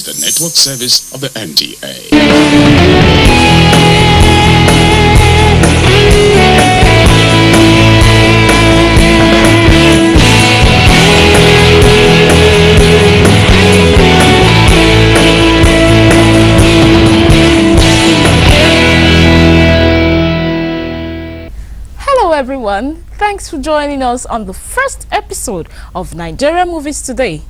the network service of the NTA. Hello everyone, thanks for joining us on the first episode of Nigeria Movies Today.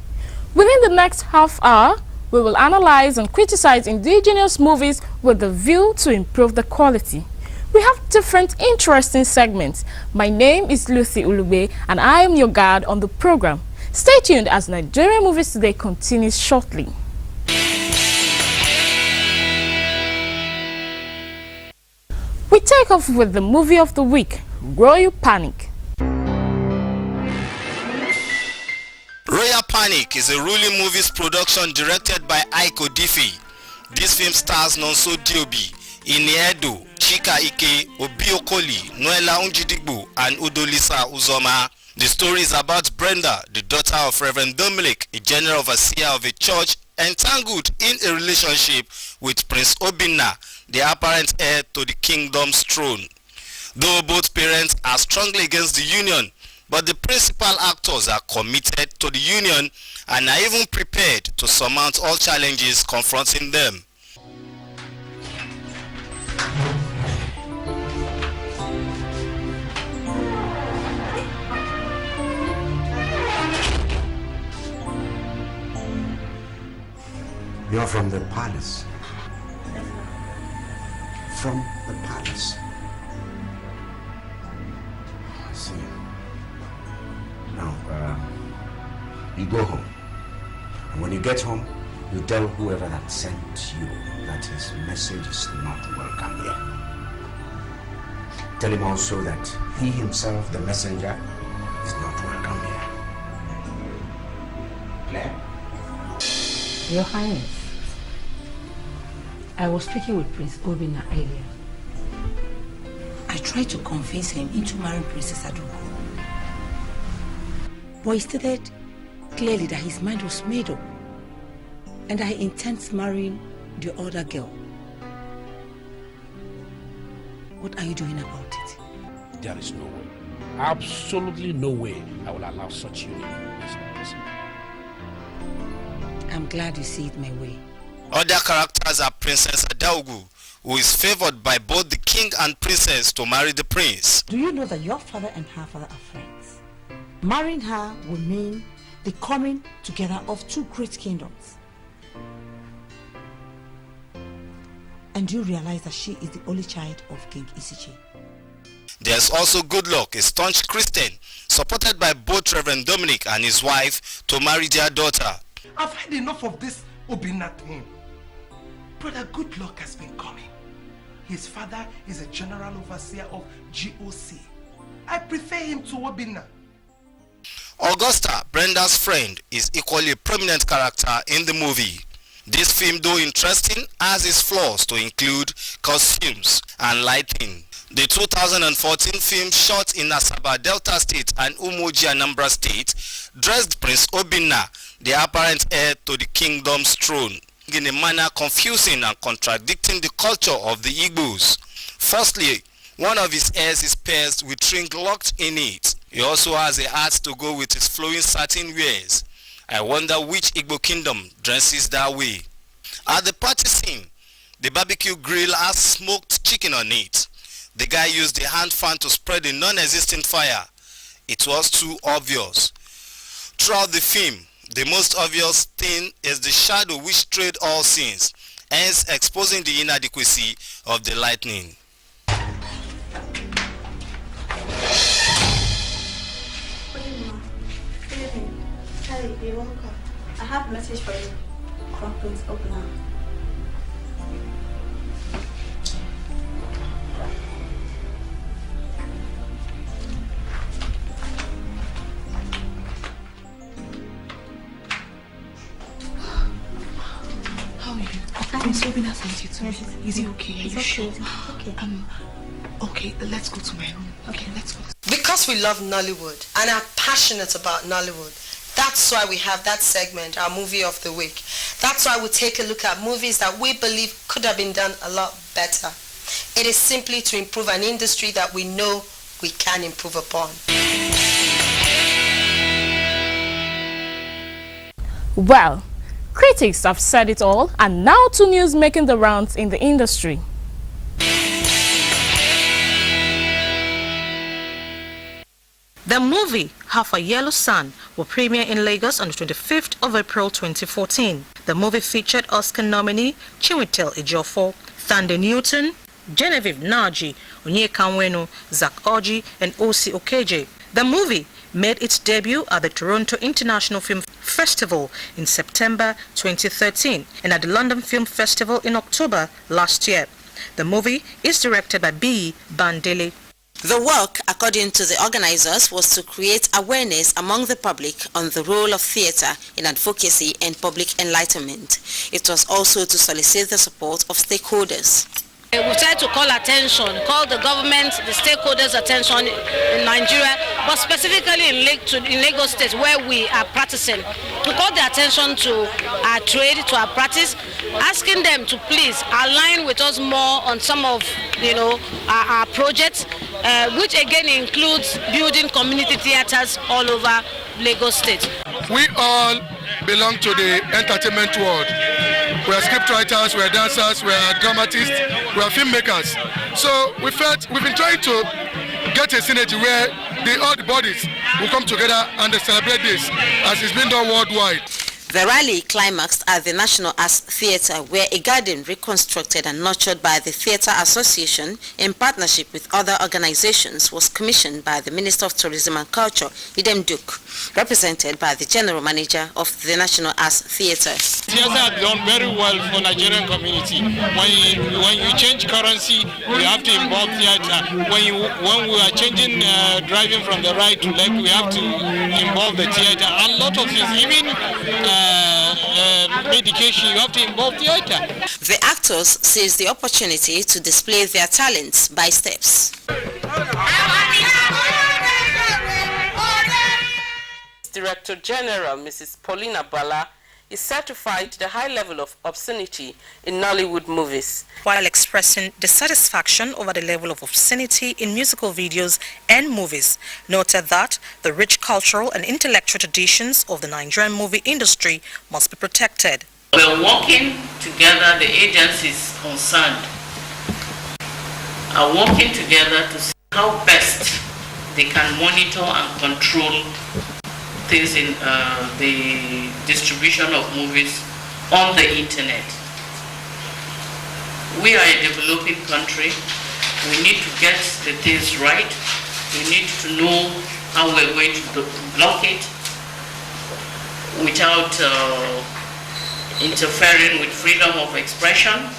Within the next half hour, we will analyze and criticize indigenous movies with the view to improve the quality. We have different interesting segments. My name is Lucy Ulugbe and I am your guide on the program. Stay tuned as Nigeria Movies Today continues shortly. We take off with the movie of the week, Royal Panic. Royal Panic is a ruling movies production directed by Aiko Diffie. This film stars Nonso Diobi, Iniedo, Chika Ike, Obi Okoli, Noela Unjidigbo, and Udolisa Uzoma. The story is about Brenda, the daughter of Reverend Dominic, a general overseer of a church, entangled in a relationship with Prince Obinna, the apparent heir to the kingdom's throne. Though both parents are strongly against the union, but the principal actors are committed to the union and are even prepared to surmount all challenges confronting them. You're from the palace. From the palace. I see. Now, you go home. And when you get home, you tell whoever that sent you that his message is not welcome here. Tell him also that he himself, the messenger, is not welcome here. Claire? Your Highness, I was speaking with Prince Obinna earlier. I tried to convince him into marrying Princess Aduko. But he stated clearly that his mind was made up and that he intends marrying the other girl. What are you doing about it? There is no way, absolutely no way I will allow such union. I'm glad you see it my way. Other characters are Princess Adaugu, who is favored by both the king and princess to marry the prince. Do you know that your father and her father are friends? Marrying her will mean the coming together of two great kingdoms. And you realize that she is the only child of King Isichi. There's also Goodluck, a staunch Christian, supported by both Reverend Dominic and his wife to marry their daughter. I've had enough of this Obinna thing. Brother Goodluck has been coming. His father is a general overseer of GOC. I prefer him to Obinna. Augusta, Brenda's friend, is equally a prominent character in the movie. This film, though interesting, has its flaws to include costumes and lighting. The 2014 film shot in Asaba Delta State and Umoji Anambra State dressed Prince Obinna, the apparent heir to the kingdom's throne, in a manner confusing and contradicting the culture of the Igbos. Firstly, one of his heirs is pierced with ring locked in it. He also has a hat to go with his flowing satin wears. I wonder which Igbo kingdom dresses that way. At the party scene, the barbecue grill has smoked chicken on it. The guy used a hand fan to spread a non-existent fire. It was too obvious. Throughout the film, the most obvious thing is the shadow which trade all scenes, hence exposing the inadequacy of the lightning. You're welcome. I have a message for you from Prince Obinna. How are you? Prince Obinna sent you to me. Is he okay? It's okay. Okay. Okay, let's go to my room. Okay, let's go. Because we love Nollywood and are passionate about Nollywood, that That's why we have that segment, our movie of the week. That's why we take a look at movies that we believe could have been done a lot better. It is simply to improve an industry that we know we can improve upon. Well, critics have said it all, and now to news making the rounds in the industry. The movie Half a Yellow Sun will premiere in Lagos on the 25th of April 2014. The movie featured Oscar nominee Chiwetel Ejiofor, Thande Newton, Genevieve Naji, Onyeka Nwenu, Zach Orji, and Osi Okeje. The movie made its debut at the Toronto International Film Festival in September 2013 and at the London Film Festival in October last year. The movie is directed by B. Bandele. The work, according to the organizers, was to create awareness among the public on the role of theatre in advocacy and public enlightenment. It was also to solicit the support of stakeholders. We tried to call the government, the stakeholders' attention in Nigeria, but specifically in Lagos State where we are practicing. To call the attention to our trade, to our practice, asking them to please align with us more on some of our projects, which again includes building community theaters all over Lagos State. We all belong to the entertainment world. We are scriptwriters, we are dancers, we are dramatists, we are filmmakers. So we felt we've been trying to get a synergy where all the bodies will come together and they celebrate this as it's been done worldwide. The rally climaxed at the National Arts Theatre, where a garden reconstructed and nurtured by the Theatre Association in partnership with other organizations was commissioned by the Minister of Tourism and Culture, Idem Duke, represented by the General Manager of the National Arts Theatre. Theatre has done very well for Nigerian community. When you change currency, you have to involve theatre. When we are changing driving from the right to left, we have to involve the theatre. A lot of things, even medication, you have to involve theatre. The actors seized the opportunity to display their talents by steps. Director General Mrs. Paulina Bala is certified the high level of obscenity in Nollywood movies. While expressing dissatisfaction over the level of obscenity in musical videos and movies, noted that the rich cultural and intellectual traditions of the Nigerian movie industry must be protected. We're working together, the agencies concerned are working together to see how best they can monitor and control things in the distribution of movies on the internet. We are a developing country. We need to get the things right. We need to know how we're going to block it without interfering with freedom of expression.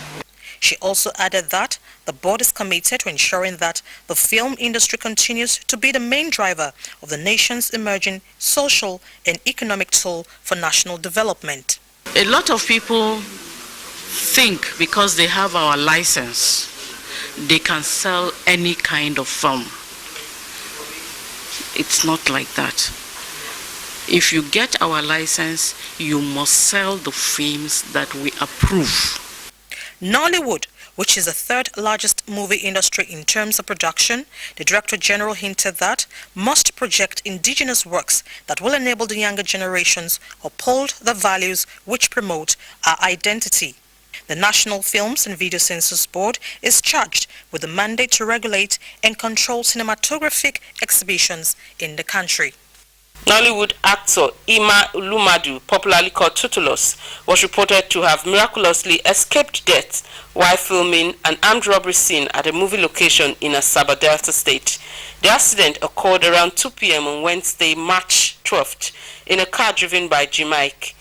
She also added that the board is committed to ensuring that the film industry continues to be the main driver of the nation's emerging social and economic tool for national development. A lot of people think because they have our license, they can sell any kind of film. It's not like that. If you get our license, you must sell the films that we approve. Nollywood, which is the third largest movie industry in terms of production, the Director General hinted that must project indigenous works that will enable the younger generations uphold the values which promote our identity. The National Films and Video Censors Board is charged with the mandate to regulate and control cinematographic exhibitions in the country. Nollywood actor Ima Lumadu, popularly called Tutulos, was reported to have miraculously escaped death while filming an armed robbery scene at a movie location in Asaba, Delta State. The accident occurred around 2 p.m. on Wednesday, March 12th, in a car driven by Jimike.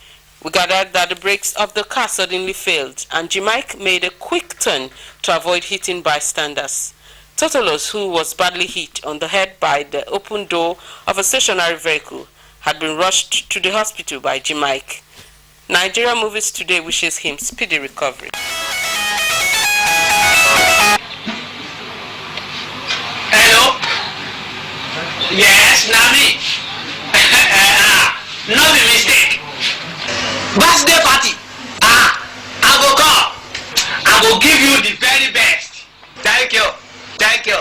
We gathered that the brakes of the car suddenly failed, and Jimike made a quick turn to avoid hitting bystanders. Totolos, who was badly hit on the head by the open door of a stationary vehicle, had been rushed to the hospital by Jimike. Nigeria Movies Today wishes him speedy recovery. Hello? Yes, Nami. Not give you the very best. Thank you. Thank you.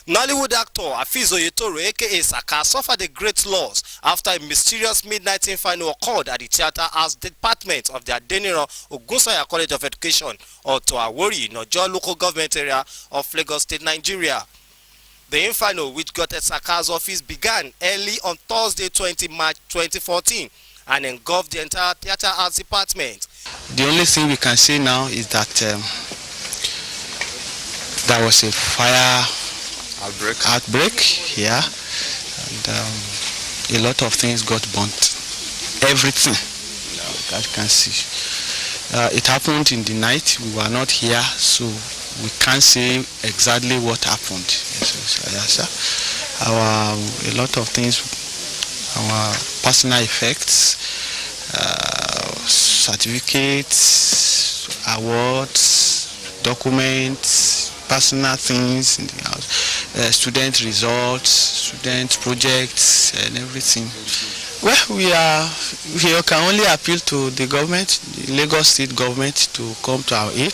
Nollywood actor Afiz Oyetoro aka Saka suffered a great loss after a mysterious midnight inferno occurred at the Theatre Arts Department of the Adeniran Ogunsanya College of Education, Oto Awori, Nojo local government area of Lagos State, Nigeria. The inferno, which got at Saka's office, began early on Thursday, 20 March 2014 and engulfed the entire Theatre Arts Department. The only thing we can say now is that there was a fire outbreak here, and a lot of things got burnt. Everything, as you can see. It happened in the night. We were not here, so we can't say exactly what happened. Yes, a lot of things, our personal effects, certificates, awards, documents, personal things in the house, student results, student projects, and everything. Well, we can only appeal to the government, the Lagos State government, to come to our aid.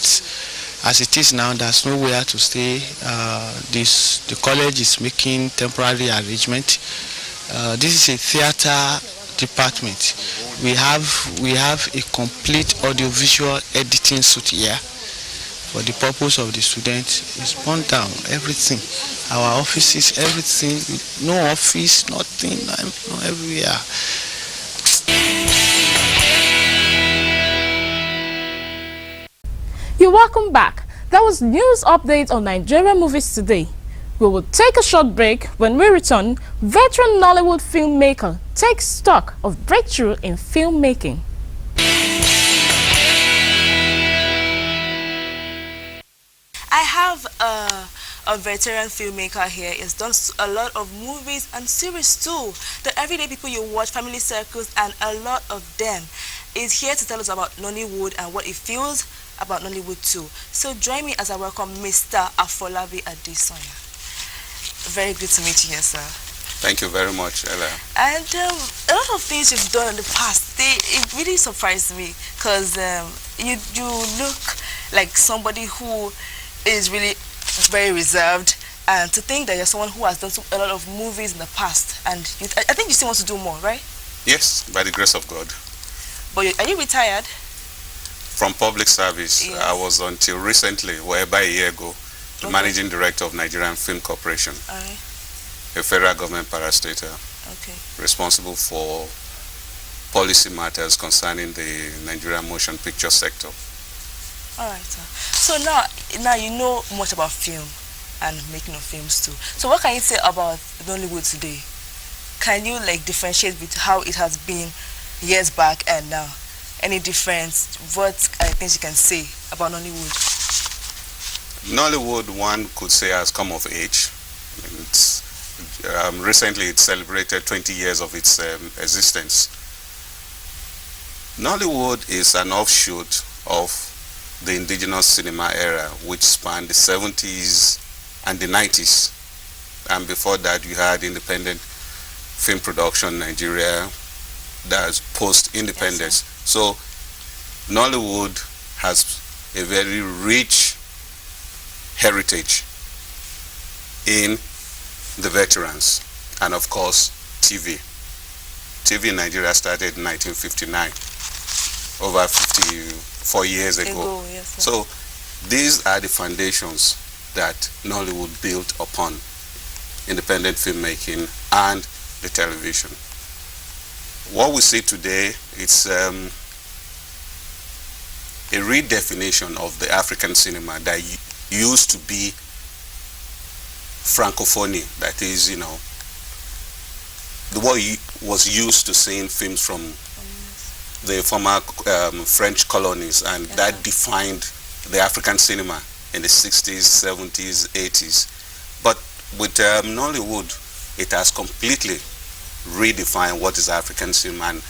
As it is now, there's nowhere to stay. The college is making temporary arrangement. This is a theater department. We have a complete audiovisual editing suite here. For the purpose of the student, is burnt down, everything. Our offices, everything, no office, nothing, no everywhere. You're welcome back. That was news update on Nigerian movies today. We will take a short break. When we return, veteran Nollywood filmmaker takes stock of breakthrough in filmmaking. I have a veteran filmmaker here. He's done a lot of movies and series too. The everyday people you watch, Family Circles, and a lot of them, is here to tell us about Nollywood and what it feels about Nollywood too. So join me as I welcome Mr. Afolabi Adesonya. Very good to meet you here, sir. Thank you very much, Ella. And a lot of things you've done in the past, it really surprised me, because you look like somebody who is really very reserved, and to think that you're someone who has done a lot of movies in the past, and I think you still want to do more, right? Yes, by the grace of God. But are you retired? From public service, yes. I was until recently, about a year ago, the managing director of Nigerian Film Corporation, a federal government parastatal, responsible for policy matters concerning the Nigerian motion picture sector. All right, sir. So now you know much about film and making of films too. So what can you say about Nollywood today? Can you differentiate between how it has been years back and now? Any difference? What things you can say about Nollywood? Nollywood, one could say, has come of age. It's, recently it celebrated 20 years of its existence. Nollywood is an offshoot of the indigenous cinema era, which spanned the 70s and the 90s. And before that, you had independent film production in Nigeria, that's post-independence. Yes, so Nollywood has a very rich heritage in the veterans, and of course TV. TV in Nigeria started in 1959, over 54 years ago. Yes, so these are the foundations that Nollywood built upon: independent filmmaking and the television. What we see today, it's a redefinition of the African cinema that used to be Francophonie, that is, the world was used to seeing films from the former French colonies, and that defined the African cinema in the 60s, 70s, 80s. But with Nollywood, it has completely redefined what is African cinema, and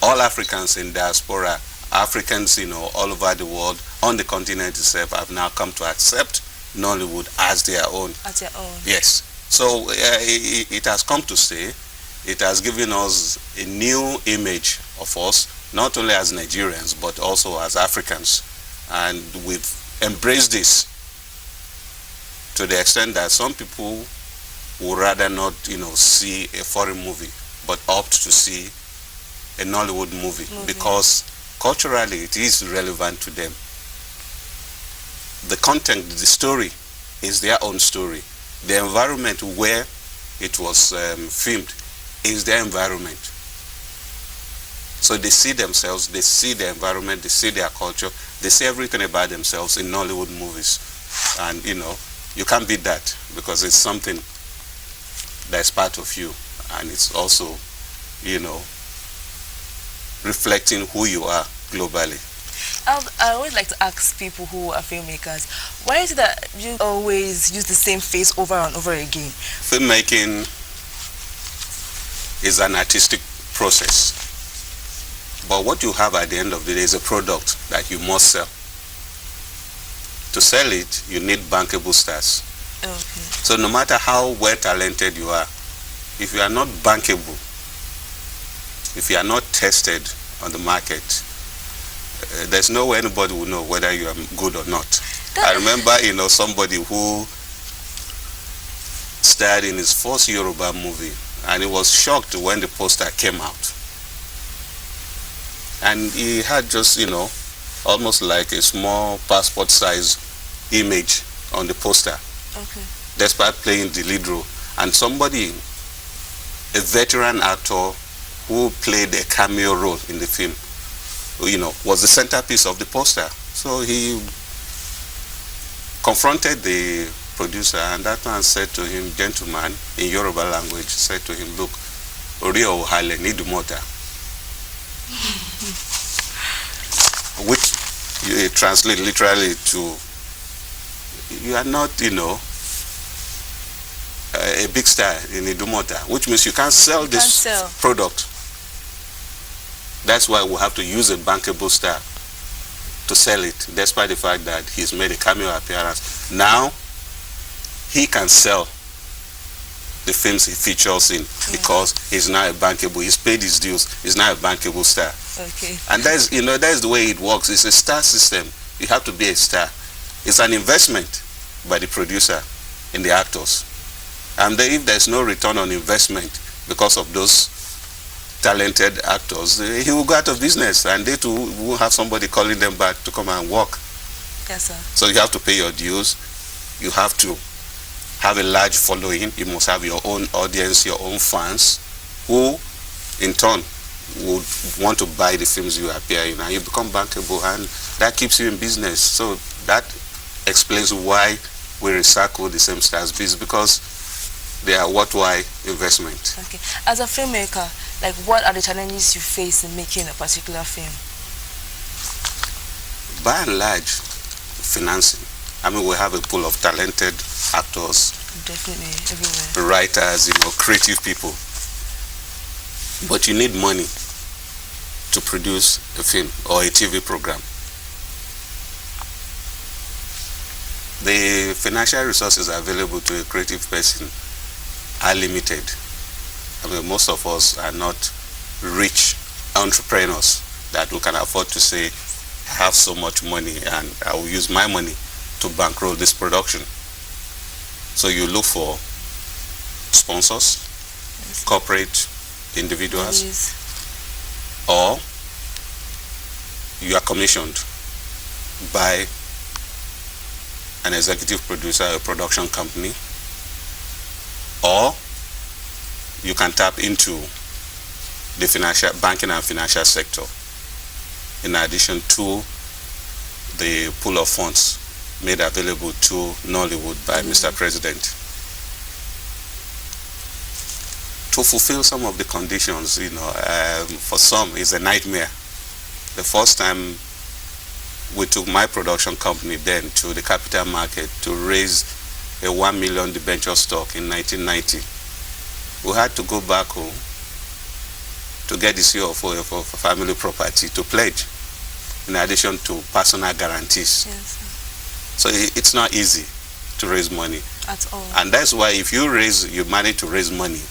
all Africans in diaspora, Africans all over the world, on the continent itself, have now come to accept Nollywood as their own. As their own. Yes. So it has come to stay. It has given us a new image of us, not only as Nigerians, but also as Africans. And with embrace this to the extent that some people would rather not, see a foreign movie, but opt to see a Nollywood movie because culturally it is relevant to them. The content, the story is their own story. The environment where it was filmed is their environment. So they see themselves, they see the environment, they see their culture, they see everything about themselves in Nollywood movies. And you can't beat that because it's something that's part of you, and it's also, reflecting who you are globally. I always like to ask people who are filmmakers, why is it that you always use the same face over and over again? Filmmaking is an artistic process, but what you have at the end of the day is a product that you must sell. To sell it, you need bankable stars. Okay. So no matter how well talented you are, if you are not bankable, if you are not tested on the market, there's no way anybody will know whether you are good or not. I remember, somebody who starred in his first Yoruba movie, and he was shocked when the poster came out. And he had just, almost like a small passport size image on the poster. Okay. Despite playing the lead role. And somebody, a veteran actor who played a cameo role in the film, was the centerpiece of the poster. So he confronted the producer, and that man said to him, gentleman, in Yoruba language, said to him, look, Orio Ohale need motor. Which you translate literally to, you are not, a big star in Idumota, which means you can't sell this product. That's why we have to use a bankable star to sell it, despite the fact that he's made a cameo appearance. Now, he can sell the films he features in because he's now a bankable, he's paid his dues, he's now a bankable star. Okay. And that is the way it works. It's a star system. You have to be a star. It's an investment by the producer in the actors. And then if there's no return on investment because of those talented actors, he will go out of business, and they too will have somebody calling them back to come and work. Yes, sir. So you have to pay your dues. You have to have a large following. You must have your own audience, your own fans, who in turn would want to buy the films you appear in, and you become bankable, and that keeps you in business. So that explains why we recycle the same stars, because they are worthwhile investment. Okay. As a filmmaker, what are the challenges you face in making a particular film? By and large, financing. I mean, we have a pool of talented actors, definitely everywhere, writers, creative people. But you need money to produce a film or a TV program. The financial resources available to a creative person are limited. I mean, most of us are not rich entrepreneurs that we can afford to say, I have so much money and I will use my money to bankroll this production. So you look for sponsors, corporate individuals, or you are commissioned by an executive producer, a production company, or you can tap into the financial, banking and financial sector, in addition to the pool of funds made available to Nollywood by Mr. President. To fulfill some of the conditions, for some it's a nightmare. The first time we took my production company then to the capital market to raise a 1 million debenture stock in 1990. We had to go back home to get the CFO for family property to pledge, in addition to personal guarantees. Yes. So it's not easy to raise money. At all. And that's why if you manage to raise money,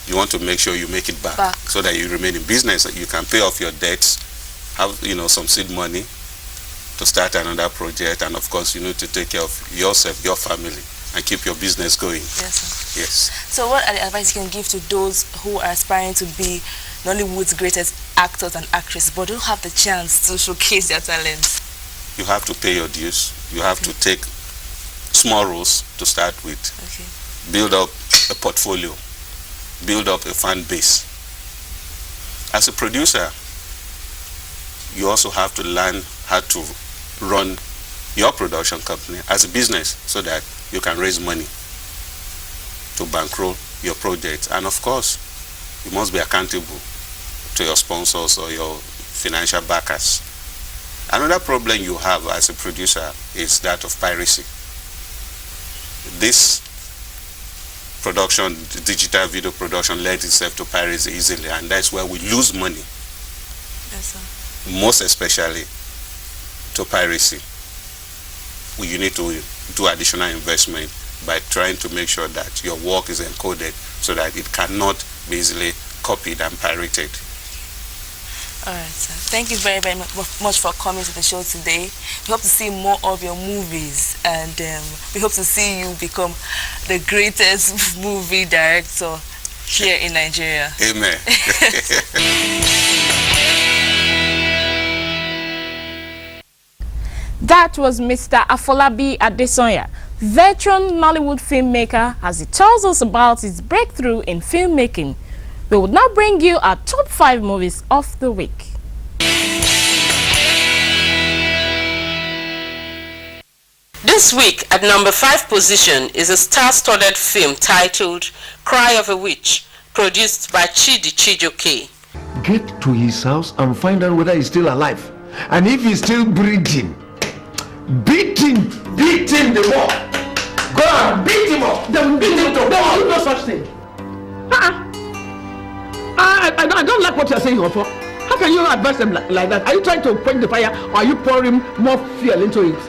you want to make sure you make it back. So that you remain in business, you can pay off your debts, have some seed money, to start another project, and of course you need to take care of yourself, your family, and keep your business going. Yes, sir. Yes. So what are the advice you can give to those who are aspiring to be Nollywood's greatest actors and actresses but don't have the chance to showcase their talents? You have to pay your dues. You have to take small roles to start with. Okay. Build up a portfolio. Build up a fan base. As a producer, you also have to learn how to run your production company as a business so that you can raise money to bankroll your project. And of course, you must be accountable to your sponsors or your financial backers. Another problem you have as a producer is that of piracy. This production, digital video production, lends itself to piracy easily, and that's where we lose money. Yes, sir. Most especially to piracy. You need to do additional investment by trying to make sure that your work is encoded so that it cannot be easily copied and pirated. All right, sir. Thank you very, very much for coming to the show today. We hope to see more of your movies, and we hope to see you become the greatest movie director here in Nigeria. Amen. That was Mr. Afolabi Adesonya, veteran Nollywood filmmaker, as he tells us about his breakthrough in filmmaking. We will now bring you our top 5 movies of the week. This week at number 5 position is a star-studded film titled Cry of a Witch, produced by Chidi Chijoke. Get to his house and find out whether he's still alive. And if he's still breathing, beat him the more. Go on, beat him up. Beat him to more. There is no such thing. I don't like what you're saying, Ofo. How can you advise them like that? Are you trying to quench the fire, or are you pouring more fuel into it?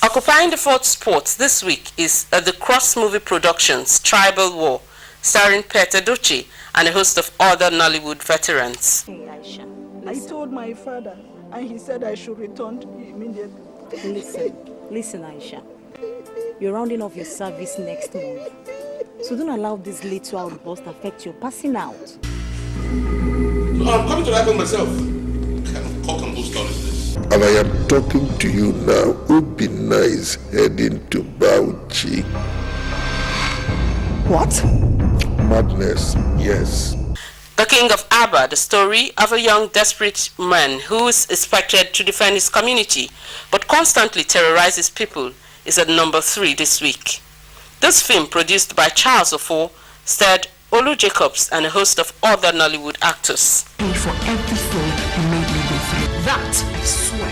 Occupying the 4th spot this week is the Cross Movie Productions Tribal War, starring Peter Doce and a host of other Nollywood veterans. I told my father, and he said I should return immediately. Listen, Aisha. You're rounding off your service next month. So don't allow this little outburst affect your passing out. I'm coming to that myself. What kind of cock and bull story is this? And I am talking to you now. Obina is heading to Bauchi. What? Madness, yes. The King of Abba, the story of a young desperate man who is expected to defend his community but constantly terrorizes people, is at number 3 this week. This film, produced by Charles Ofo, starred Olu Jacobs and a host of other Nollywood actors. Paid for every soul you made me go through. That I swear.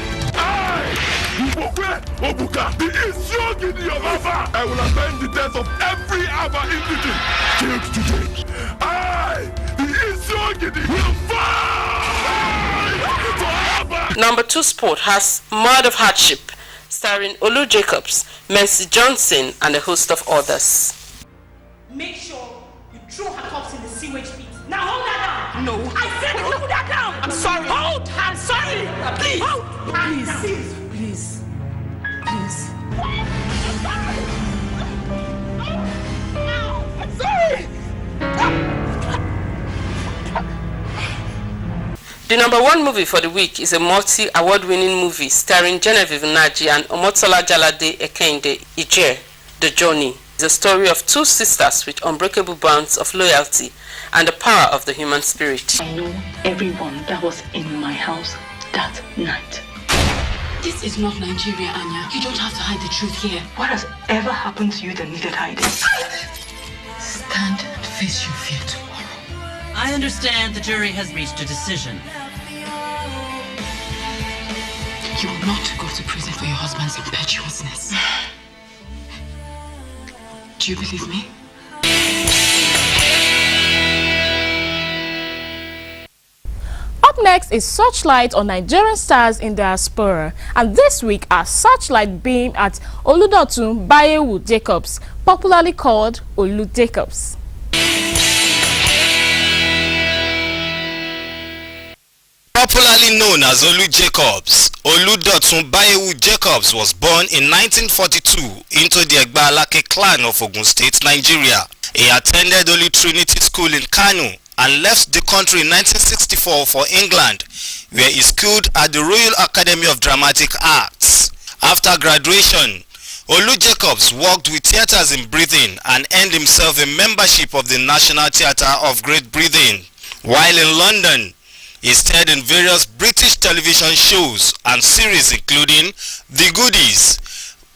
Obuka, the Isiog in your Aba. I will avenge the death of every Aba indigent killed today. I, the Isiog in the will fight for Aba. Number 2 spot has Mud of Hardship, starring Olu Jacobs, Mercy Johnson, and a host of others. Make sure you throw her corpse in the sewage pit. Now hold that down. No. I said hold that down. I'm sorry. Hold. I'm sorry. Please. Hold. Please. Please. Please. I'm sorry. The number 1 movie for the week is a multi-award-winning movie starring Genevieve Naji and Omotola Jalade Ekende Ije, The Journey. It's a story of 2 sisters with unbreakable bonds of loyalty and the power of the human spirit. I know everyone that was in my house that night. This is not Nigeria, Anya. You don't have to hide the truth here. What has ever happened to you that needed hiding? Stand and face your fear tomorrow. I understand the jury has reached a decision. You will not go to prison for your husband's impetuousness. Do you believe me? Up next is Searchlight on Nigerian stars in diaspora, and this week our Searchlight beam at Oludotun Bayewu Jacobs, popularly called Olu Jacobs. Popularly known as Olu Jacobs, Oludotun Bayewu Jacobs was born in 1942 into the Egbalake clan of Ogun State, Nigeria. He attended Holy Trinity School in Kano and left the country in 1964 for England, where he schooled at the Royal Academy of Dramatic Arts. After graduation, Olu Jacobs worked with theatres in Britain and earned himself a membership of the National Theatre of Great Britain. While in London, he starred in various British television shows and series including The Goodies,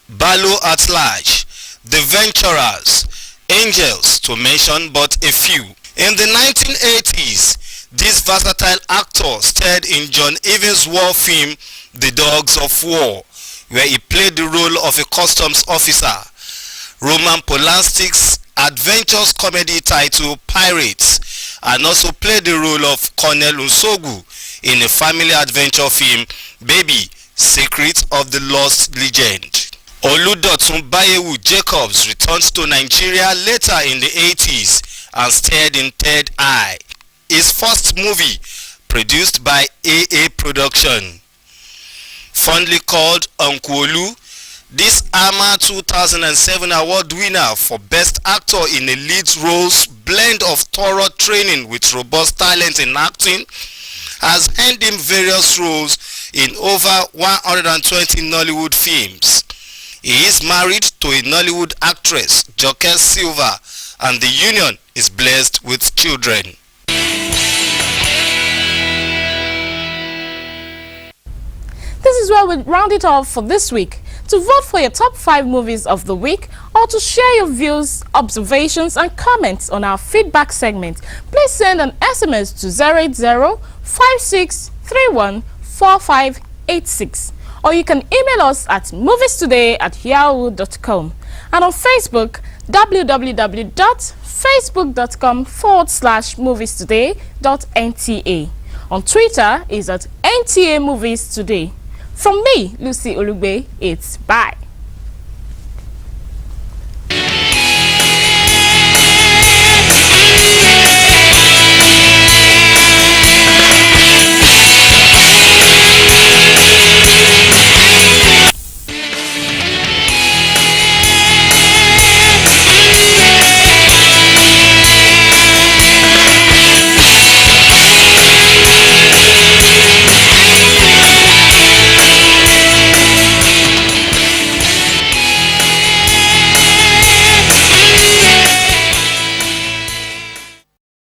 Barlow at Large, The Venturers, Angels, to mention but a few. In the 1980s, this versatile actor starred in John Evans' war film The Dogs of War, where he played the role of a customs officer. Roman Polanski's adventures comedy title Pirates, and also played the role of Colonel Unsogu in a family adventure film Baby, Secret of the Lost Legend. Oludotun Bayewu Jacobs returned to Nigeria later in the 80s and starred in Third Eye, his first movie produced by AA Production. Fondly called Uncle Olu, this AMA 2007 award winner for Best Actor in a Lead Role's blend of thorough training with robust talent in acting has earned him various roles in over 120 Nollywood films. He is married to a Nollywood actress, Joke Silva, and the union is blessed with children. This is where we round it off for this week. To vote for your top 5 movies of the week or to share your views, observations and comments on our feedback segment, please send an SMS to 080-5631-4586, or you can email us at moviestoday@yahoo.com, and on Facebook, www.facebook.com/moviestoday.nta. On Twitter is at NTA Movies Today. From me, Lucy Olugbe, it's bye.